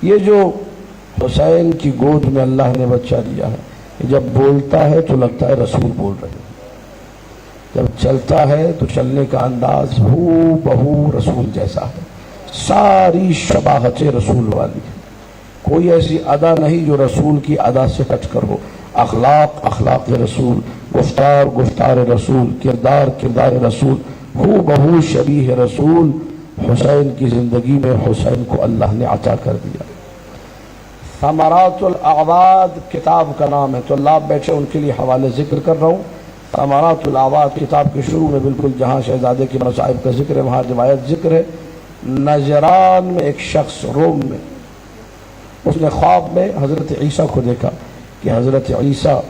یہ جو حسین کی گود میں اللہ نے بچہ دیا ہے، جب بولتا ہے تو لگتا ہے رسول بول رہے ہیں، جب چلتا ہے تو چلنے کا انداز ہو بہو رسول جیسا ہے، ساری شباہت رسول والی ہے، کوئی ایسی ادا نہیں جو رسول کی ادا سے ہٹ کر ہو، اخلاق اخلاق رسول، گفتار گفتار رسول، کردار کردار رسول، ہو بہو شبیہ رسول۔ حسین کی زندگی میں حسین کو اللہ نے عطا کر دیا۔ ثمرات الاعواد کتاب کا نام ہے، تو اللہ آپ بیٹھے ان کے لیے حوالے ذکر کر رہا ہوں۔ ثمرات الاعواد کتاب کے شروع میں بالکل جہاں شہزادے کے مصائب کا ذکر ہے وہاں روایت ذکر ہے۔ نجران میں ایک شخص روم میں، اس نے خواب میں حضرت عیسیٰ کو دیکھا کہ حضرت عیسیٰ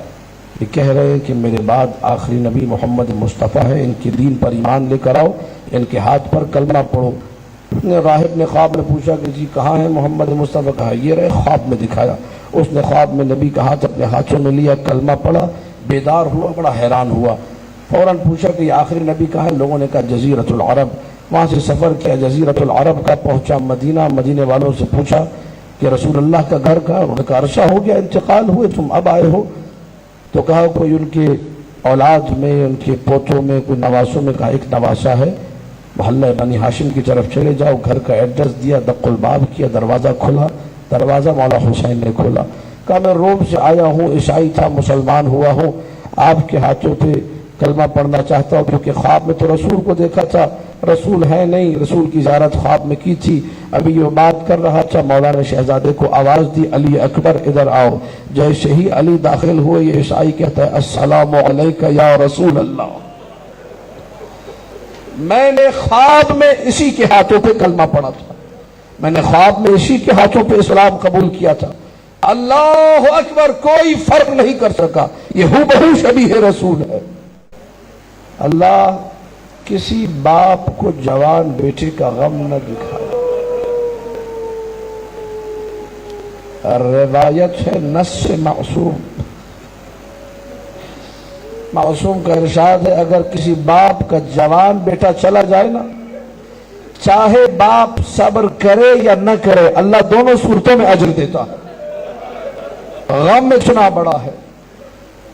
یہ کہہ رہے ہیں کہ میرے بعد آخری نبی محمد مصطفیٰ ہے، ان کی دین پر ایمان لے کر آؤ، ان کے ہاتھ پر کلمہ پڑھو۔ راہب نے خواب میں پوچھا کہ جی کہاں ہے محمد مصطفیٰ؟ کہا یہ رہے، خواب میں دکھایا۔ اس نے خواب میں نبی کا ہاتھ اپنے ہاتھوں میں لیا، کلمہ پڑھا، بیدار ہوا، بڑا حیران ہوا، فوراً پوچھا کہ یہ آخری نبی کہاں ہے؟ لوگوں نے کہا جزیرۃ العرب۔ وہاں سے سفر کیا، جزیرۃ العرب کا پہنچا مدینہ، مدینے والوں سے پوچھا کہ رسول اللہ کا گھر کہاں؟ انہوں نے کہا عرصہ ہو گیا انتقال ہوئے، تم اب آئے ہو؟ تو کہا کوئی ان کے اولاد میں، ان کے پوتوں میں، کوئی نواسوں میں، کہا ایک نواسا ہے، محلہ بنی ہاشم کی طرف چلے جاؤ۔ گھر کا ایڈریس دیا، دق الباب کیا، دروازہ کھلا، دروازہ مولا حسین نے کھولا۔ کہا میں روم سے آیا ہوں، عیسائی تھا، مسلمان ہوا ہوں، آپ کے ہاتھوں پہ کلمہ پڑھنا چاہتا ہوں، کیونکہ خواب میں تو رسول کو دیکھا تھا، رسول ہے نہیں، رسول کی زیارت خواب میں کی تھی۔ ابھی یہ بات کر رہا تھا، مولا نے شہزادے کو آواز دی علی اکبر ادھر آؤ۔ جیسے ہی علی داخل ہوئے یہ عیسائی کہتا ہے السلام علیکہ یا رسول اللہ، میں نے خواب میں اسی کے ہاتھوں پہ کلمہ پڑھا تھا، میں نے خواب میں اسی کے ہاتھوں پہ اسلام قبول کیا تھا۔ اللہ اکبر، کوئی فرق نہیں کر سکا، یہ ہو بہو شبیہ رسول ہے۔ اللہ کسی باپ کو جوان بیٹے کا غم نہ دکھائے۔ روایت ہے نص سے معصوم کا ارشاد ہے، اگر کسی باپ کا جوان بیٹا چلا جائے نا، چاہے باپ صبر کرے یا نہ کرے، اللہ دونوں صورتوں میں اجر دیتا ہے۔ غم میں چنا بڑا ہے۔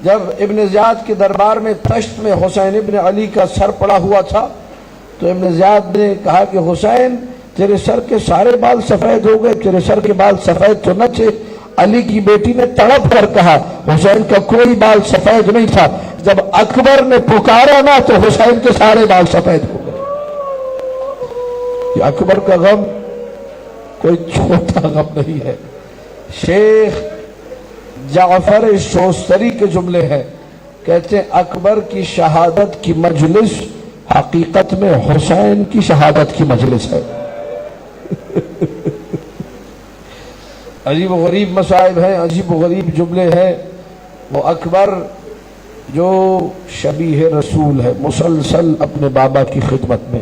جب ابن زیاد کے دربار میں تشت میں حسین ابن علی کا سر پڑا ہوا تھا تو ابن زیاد نے کہا کہ حسین تیرے سر کے سارے بال سفید ہو گئے، تیرے سر کے بال سفید تو نہ تھے؟ علی کی بیٹی نے تڑپ کر کہا حسین کا کوئی بال سفید نہیں تھا، جب اکبر نے پکارا نا تو حسین کے سارے بال سفید ہو گئے۔ یہ اکبر کا غم کوئی چھوٹا غم نہیں ہے۔ شیخ جعفر شوستری کے جملے ہیں، کہتے ہیں اکبر کی شہادت کی مجلس حقیقت میں حسین کی شہادت کی مجلس ہے۔ عجیب و غریب مصائب ہیں، عجیب و غریب جملے ہیں۔ وہ اکبر جو شبیہ رسول ہے، مسلسل اپنے بابا کی خدمت میں،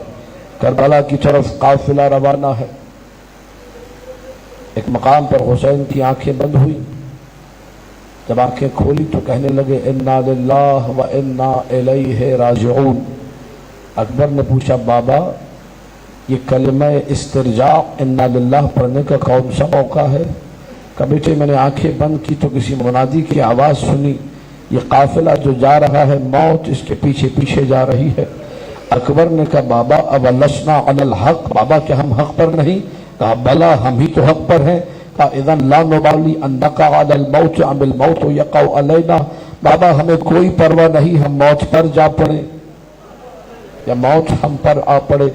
کربلا کی طرف قافلہ روانہ ہے۔ ایک مقام پر حسین کی آنکھیں بند ہوئی، جب آنکھیں کھولی تو کہنے لگے انا للہ و انا الیہ راجعون۔ اکبر نے پوچھا بابا یہ کلمہ استرجاع انا للہ پڑھنے کا کون سا موقع ہے؟ کہ بیٹے میں نے آنکھیں بند کی تو کسی منادی کی آواز سنی، یہ قافلہ جو جا رہا ہے موت اس کے پیچھے پیچھے جا رہی ہے۔ اکبر نے کہا بابا اولسنا علی الحق، بابا کیا ہم حق پر نہیں؟ کہا بلا ہم ہی تو حق پر ہیں۔ کہا اذن لا نبالی ان نقع علی الموت ام الموت یقع علینا، بابا ہمیں کوئی پرواہ نہیں، ہم موت پر جا پڑے یا موت ہم پر آ پڑے۔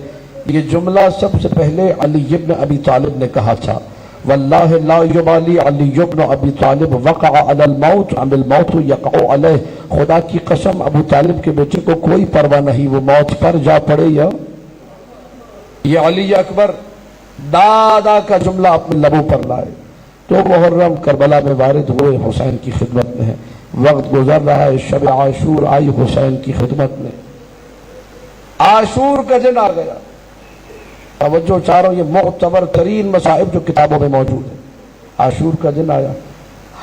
یہ جملہ سب سے پہلے علی ابن ابی طالب نے کہا تھا، واللہ لا یبالی علی ابن ابی طالب وقع علی الموت ام الموت یقع علیہ، خدا کی قسم ابو طالب کے بیٹے کو کوئی پرواہ نہیں، وہ موت پر جا پڑے یا۔ یہ علی اکبر دادا کا جملہ اپنے لبوں پر لائے تو محرم کربلا میں وارد ہوئے، حسین کی خدمت میں ہے، وقت گزر رہا ہے، شب عاشور آئی حسین کی خدمت میں، عاشور کا دن آ گیا۔ توجہ چاروں، یہ معتبر ترین مصائب جو کتابوں میں موجود ہیں۔ عاشور کا دن آیا،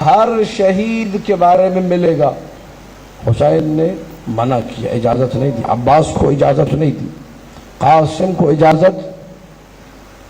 ہر شہید کے بارے میں ملے گا، حسین نے منع کیا، اجازت نہیں دی، عباس کو اجازت نہیں دی، قاسم کو اجازت